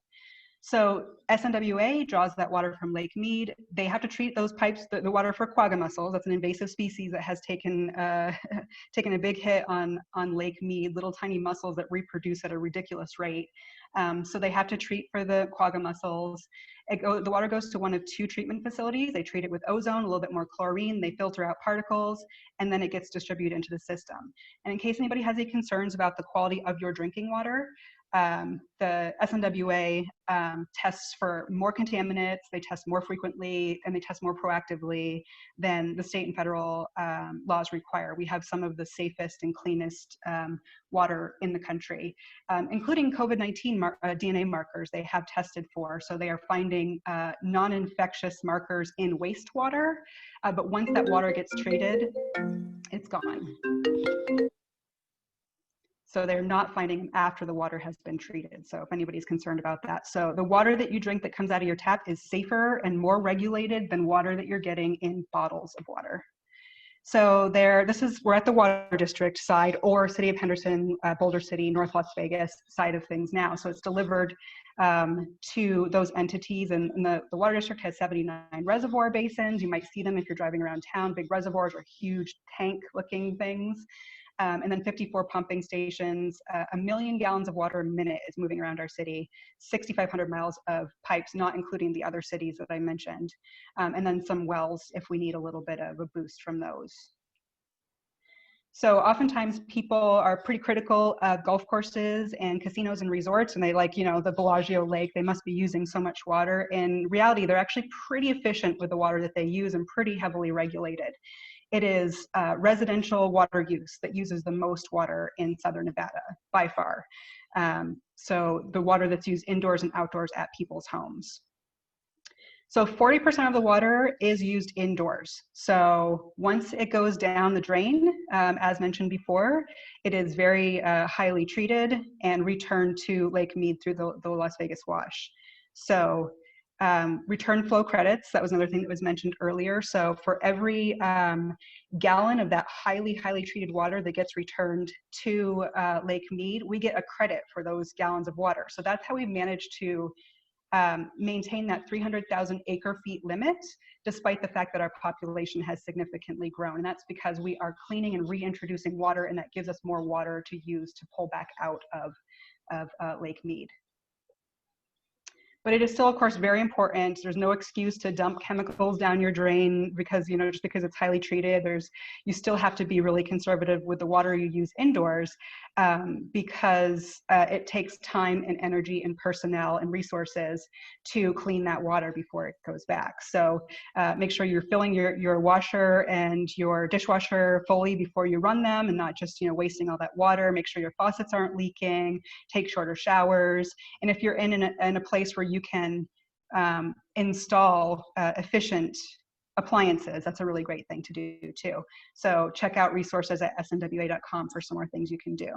So SNWA draws that water from Lake Mead. They have to treat those pipes, the water for quagga mussels. That's an invasive species that has taken taken a big hit on Lake Mead, little tiny mussels that reproduce at a ridiculous rate. So they have to treat for the quagga mussels. The water goes to one of 2 treatment facilities. They treat it with ozone, a little bit more chlorine. They filter out particles, and then it gets distributed into the system. And in case anybody has any concerns about the quality of your drinking water, the SNWA tests for more contaminants, they test more frequently, and they test more proactively than the state and federal laws require. We have some of the safest and cleanest water in the country, including COVID-19 DNA markers they have tested for. So they are finding non-infectious markers in wastewater, but once that water gets treated, it's gone. So they're not finding them after the water has been treated. So if anybody's concerned about that. So the water that you drink that comes out of your tap is safer and more regulated than water that you're getting in bottles of water. So we're at the water district side, or City of Henderson, Boulder City, North Las Vegas side of things now. So it's delivered to those entities, and the water district has 79 reservoir basins. You might see them if you're driving around town. Big reservoirs are huge tank looking things. And then 54 pumping stations, 1 million gallons of water a minute is moving around our city, 6,500 miles of pipes, not including the other cities that I mentioned, and then some wells if we need a little bit of a boost from those. So oftentimes people are pretty critical of golf courses and casinos and resorts, and they like, the Bellagio Lake, they must be using so much water. In reality, they're actually pretty efficient with the water that they use and pretty heavily regulated. It is residential water use that uses the most water in Southern Nevada by far. So the water that's used indoors and outdoors at people's homes. So 40% of the water is used indoors. So once it goes down the drain, as mentioned before, it is very highly treated and returned to Lake Mead through the Las Vegas Wash. So return flow credits, that was another thing that was mentioned earlier. So for every gallon of that highly treated water that gets returned to Lake Mead, we get a credit for those gallons of water. So that's how we managed to maintain that 300,000 acre feet limit, despite the fact that our population has significantly grown. And that's because we are cleaning and reintroducing water, and that gives us more water to use to pull back out of Lake Mead. But it is still, of course, very important. There's no excuse to dump chemicals down your drain because, you know, just because it's highly treated, you still have to be really conservative with the water you use indoors, because it takes time and energy and personnel and resources to clean that water before it goes back. So make sure you're filling your washer and your dishwasher fully before you run them, and not just, you know, wasting all that water. Make sure your faucets aren't leaking. Take shorter showers. And if you're in a place where you can install efficient appliances, that's a really great thing to do too. So check out resources at snwa.com for some more things you can do.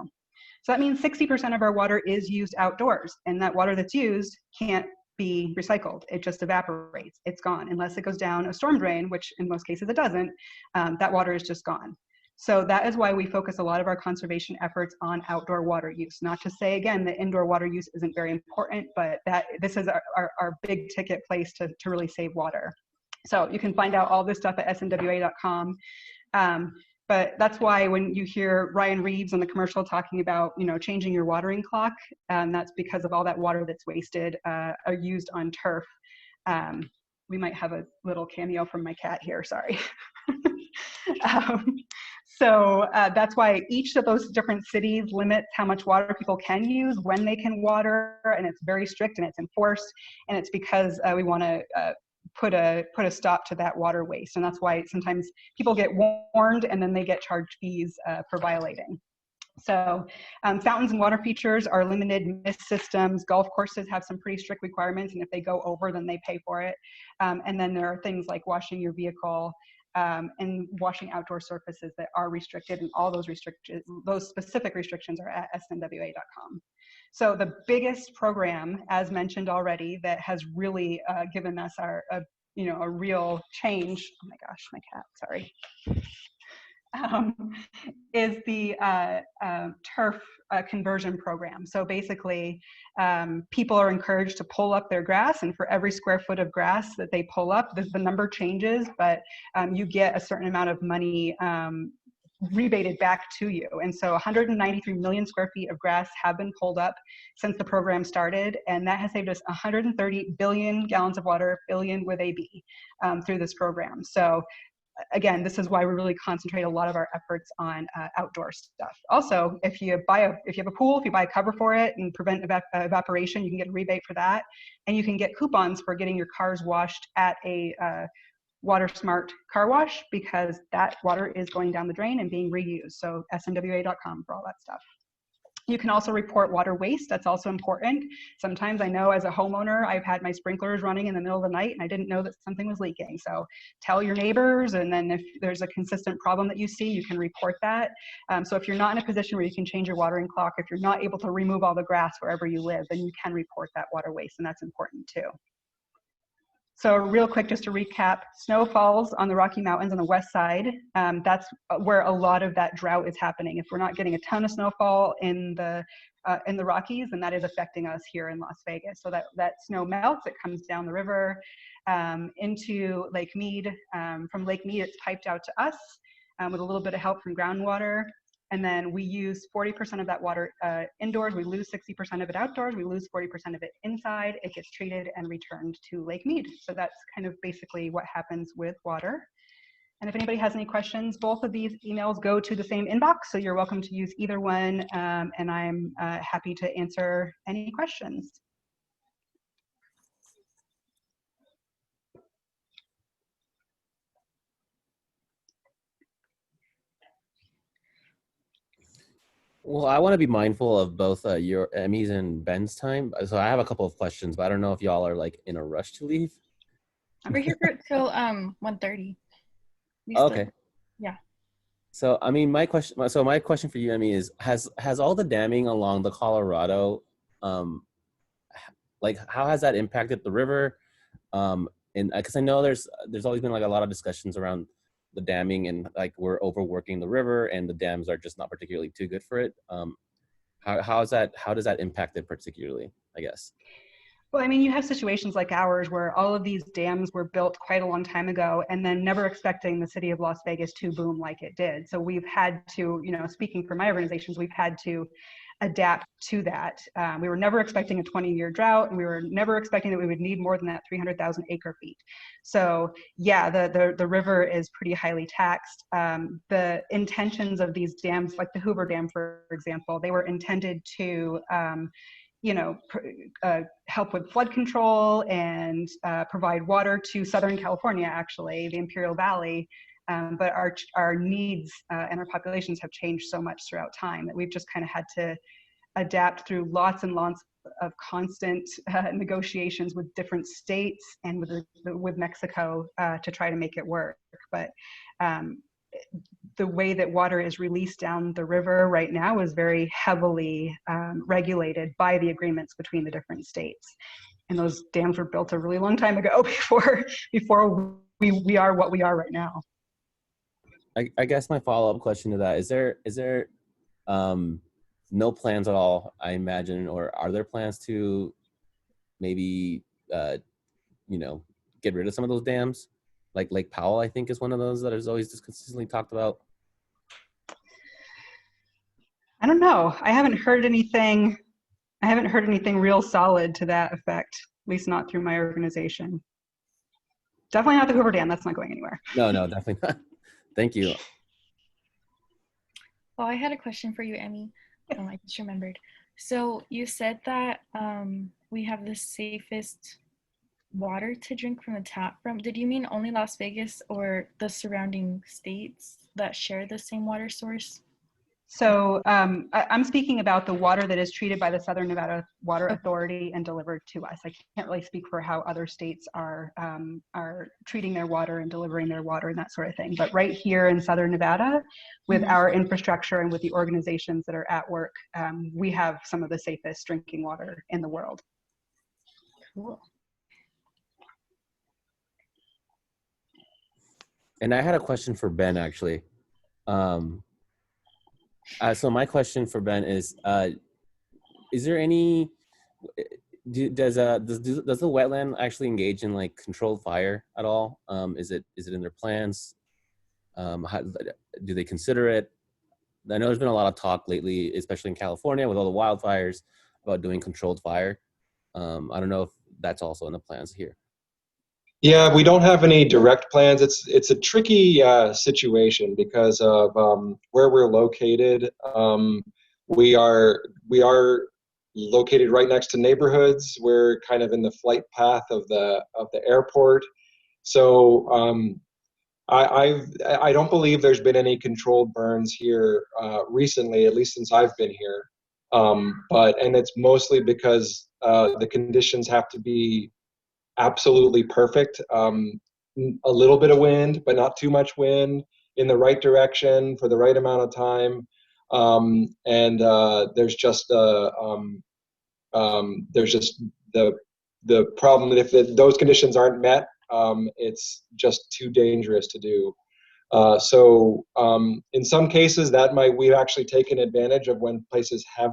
So that means 60% of our water is used outdoors, and that water that's used can't be recycled. It just evaporates. It's gone unless it goes down a storm drain, which in most cases it doesn't. That water is just gone. So that is why we focus a lot of our conservation efforts on outdoor water use. Not to say, again, that indoor water use isn't very important, but this is our big ticket place to really save water. So you can find out all this stuff at snwa.com. But that's why when you hear Ryan Reeves on the commercial talking about, you know, changing your watering clock, that's because of all that water that's wasted or used on turf. We might have a little cameo from my cat here, sorry. So that's why each of those different cities limits how much water people can use, when they can water, and it's very strict and it's enforced. And it's because we want to put a stop to that water waste. And that's why sometimes people get warned and then they get charged fees for violating. So fountains and water features are limited mist systems. Golf courses have some pretty strict requirements, and if they go over, then they pay for it. And then there are things like washing your vehicle and washing outdoor surfaces that are restricted, and all those specific restrictions are at snwa.com. So the biggest program, as mentioned already, that has really given us a real change. Oh my gosh, my cat, sorry. Is the turf conversion program. So basically, people are encouraged to pull up their grass, and for every square foot of grass that they pull up, the number changes, but you get a certain amount of money rebated back to you. And so 193 million square feet of grass have been pulled up since the program started, and that has saved us 130 billion gallons of water, billion with a B, through this program. So again, this is why we really concentrate a lot of our efforts on outdoor stuff. Also, if you have a pool, if you buy a cover for it and prevent evaporation, you can get a rebate for that. And you can get coupons for getting your cars washed at a Water Smart car wash, because that water is going down the drain and being reused. So snwa.com for all that stuff. You can also report water waste. That's also important. Sometimes I know as a homeowner, I've had my sprinklers running in the middle of the night and I didn't know that something was leaking. So tell your neighbors, and then if there's a consistent problem that you see, you can report that. So if you're not in a position where you can change your watering clock, if you're not able to remove all the grass wherever you live, then you can report that water waste, and that's important too. So real quick, just to recap, snow falls on the Rocky Mountains on the west side. That's where a lot of that drought is happening. If we're not getting a ton of snowfall in the Rockies, then that is affecting us here in Las Vegas. So that snow melts, it comes down the river into Lake Mead. From Lake Mead, it's piped out to us with a little bit of help from groundwater. And then we use 40% of that water indoors. We lose 60% of it outdoors. We lose 40% of it inside. It gets treated and returned to Lake Mead. So that's kind of basically what happens with water. And if anybody has any questions, both of these emails go to the same inbox. So you're welcome to use either one. And I'm happy to answer any questions. Well, I want to be mindful of both your Emmy's and Ben's time. So I have a couple of questions, but I don't know if y'all are like in a rush to leave. We're here till 1:30. Okay. Yeah. So I mean, my question for you, Emmy, is has all the damming along the Colorado, like how has that impacted the river? And because I know there's always been like a lot of discussions around the damming, and like we're overworking the river and the dams are just not particularly too good for it. How does that impact it particularly, I guess? Well, I mean, you have situations like ours where all of these dams were built quite a long time ago and then never expecting the city of Las Vegas to boom like it did. So we've had to, you know, speaking for my organizations, we've had to adapt to that. We were never expecting a 20-year drought, and we were never expecting that we would need more than that 300,000 acre feet. So yeah, the river is pretty highly taxed. The intentions of these dams, like the Hoover Dam, for example, they were intended to you know, help with flood control and provide water to Southern California, actually, the Imperial Valley. But our needs and our populations have changed so much throughout time that we've just kind of had to adapt through lots and lots of constant negotiations with different states and with Mexico to try to make it work. But the way that water is released down the river right now is very heavily regulated by the agreements between the different states. And those dams were built a really long time ago before we are what we are right now. I guess my follow-up question to that, is there no plans at all, I imagine, or are there plans to maybe you know, get rid of some of those dams? Like Lake Powell, I think, is one of those that is always just consistently talked about. I don't know. I haven't heard anything real solid to that effect, at least not through my organization. Definitely not the Hoover Dam. That's not going anywhere. No, definitely not. Thank you. Well, I had a question for you, Emmy. I just remembered. So you said that we have the safest water to drink from the tap from. Did you mean only Las Vegas or the surrounding states that share the same water source? So I'm speaking about the water that is treated by the Southern Nevada Water Authority and delivered to us. I can't really speak for how other states are treating their water and delivering their water and that sort of thing. But right here in Southern Nevada, with our infrastructure and with the organizations that are at work, we have some of the safest drinking water in the world. Cool. And I had a question for Ben, actually. So my question for Ben is there any, does the wetland actually engage in like controlled fire at all? Is it in their plans? How, do they consider it? I know there's been a lot of talk lately, especially in California with all the wildfires, about doing controlled fire. I don't know if that's also in the plans here. Yeah, we don't have any direct plans. It's a tricky situation because of where we're located. We are located right next to neighborhoods. We're kind of in the flight path of the airport. So I don't believe there's been any controlled burns here recently, at least since I've been here. And it's mostly because the conditions have to be absolutely perfect. A little bit of wind, but not too much wind, in the right direction for the right amount of time. There's just the problem that if those conditions aren't met, it's just too dangerous to do. In some cases, we've actually taken advantage of when places have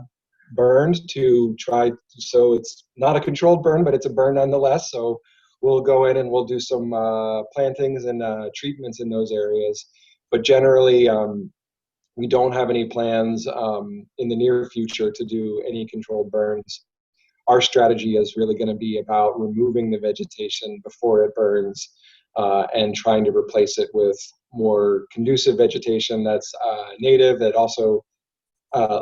burned to try, so it's not a controlled burn, but it's a burn nonetheless. So we'll go in and we'll do some plantings and treatments in those areas. But generally, we don't have any plans in the near future to do any controlled burns. Our strategy is really going to be about removing the vegetation before it burns and trying to replace it with more conducive vegetation that's native, that also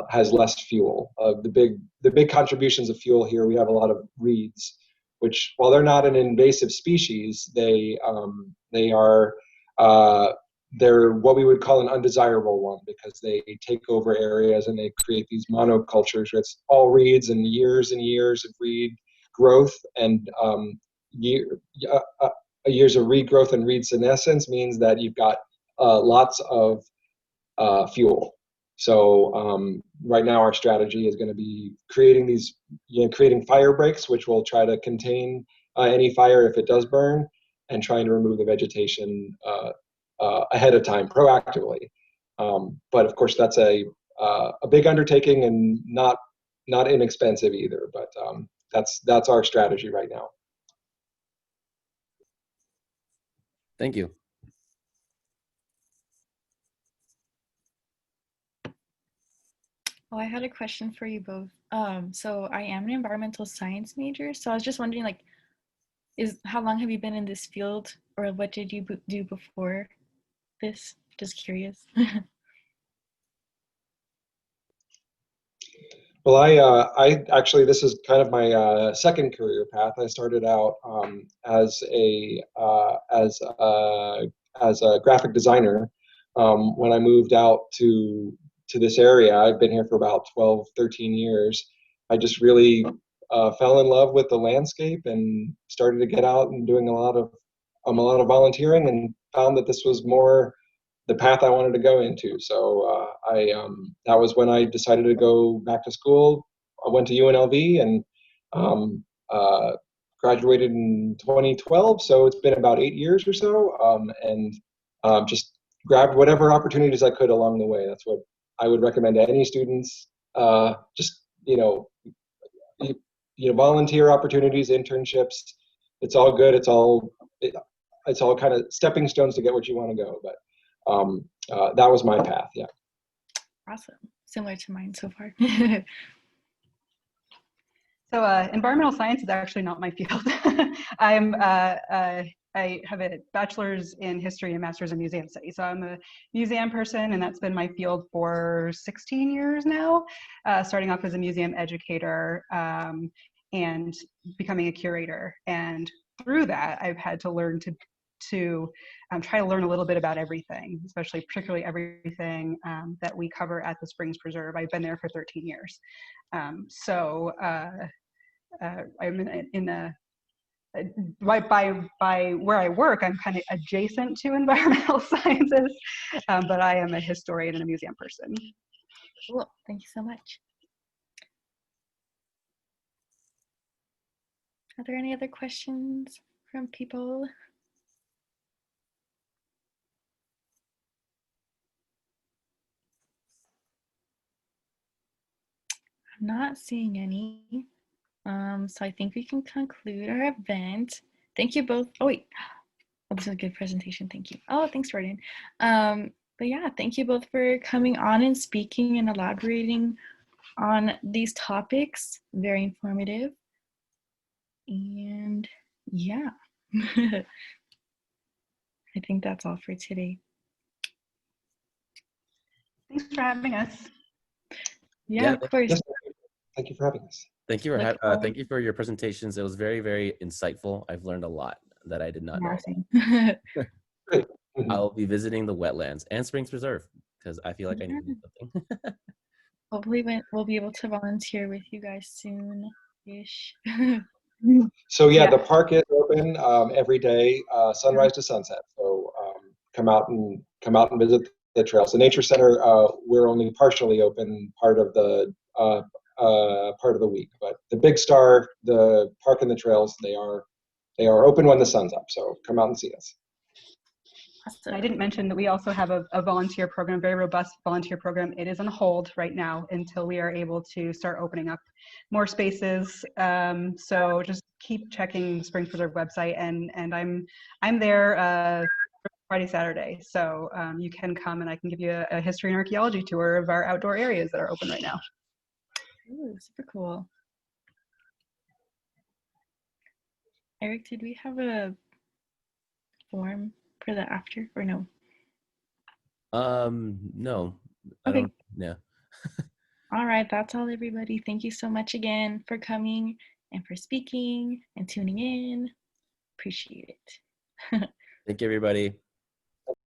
has less fuel. The big contributions of fuel here, we have a lot of reeds, which, while they're not an invasive species, they're what we would call an undesirable one, because they take over areas and they create these monocultures where it's all reeds and years of reed growth, and years of reed growth and reed senescence means that you've got lots of fuel. So right now our strategy is going to be creating fire breaks, which will try to contain any fire if it does burn, and trying to remove the vegetation ahead of time proactively. But of course that's a big undertaking and not inexpensive either. But that's our strategy right now. Thank you. Well, I had a question for you both. So I am an environmental science major, so I was just wondering, like, how long have you been in this field, or what did you do before this? Just curious. Well, I actually, this is kind of my second career path. I started out as a graphic designer. When I moved out to this area, I've been here for about 12, 13 years. I just really fell in love with the landscape and started to get out and doing a lot of volunteering, and found that this was more the path I wanted to go into. So that was when I decided to go back to school. I went to UNLV and um, graduated in 2012. So it's been about 8 years or so, and just grabbed whatever opportunities I could along the way. That's what I would recommend to any students. Just volunteer opportunities, internships. It's all good. It's all kind of stepping stones to get what you want to go. But that was my path. Yeah. Awesome. Similar to mine so far. So environmental science is actually not my field. I have a bachelor's in history and master's in museum studies. So I'm a museum person, and that's been my field for 16 years now, starting off as a museum educator and becoming a curator. And through that, I've had to learn to try to learn a little bit about everything, particularly everything that we cover at the Springs Preserve. I've been there for 13 years. I'm by where I work, I'm kind of adjacent to environmental sciences, but I am a historian and a museum person. Cool. Thank you so much. Are there any other questions from people? I'm not seeing any. So I think we can conclude our event. Thank you both. Oh wait, this is a good presentation. Thank you. Oh, thanks, Jordan. But yeah, thank you both for coming on and speaking and elaborating on these topics. Very informative. And yeah, I think that's all for today. Thanks for having us. Yeah, of course. Yes, thank you for having us. Thank you thank you for your presentations. It was very, very insightful. I've learned a lot that I did not know. Great. I'll be visiting the wetlands and Springs Preserve because I feel like I need to do something. Hopefully we'll be able to volunteer with you guys soon-ish. So yeah, the park is open every day, sunrise to sunset. So come out and visit the trails. The nature center, we're only partially open part of the week, but the Big Star, the park and the trails, they are open when the sun's up. So come out and see us. I didn't mention that we also have a volunteer program, very robust volunteer program. It is on hold right now until we are able to start opening up more spaces. So just keep checking the Springs Preserve website, and I'm there Friday, Saturday. So you can come and I can give you a history and archaeology tour of our outdoor areas that are open right now. Ooh, super cool. Eric, did we have a form for the after or no? No. Okay. Yeah. All right, that's all, everybody. Thank you so much again for coming and for speaking and tuning in. Appreciate it. Thank you, everybody.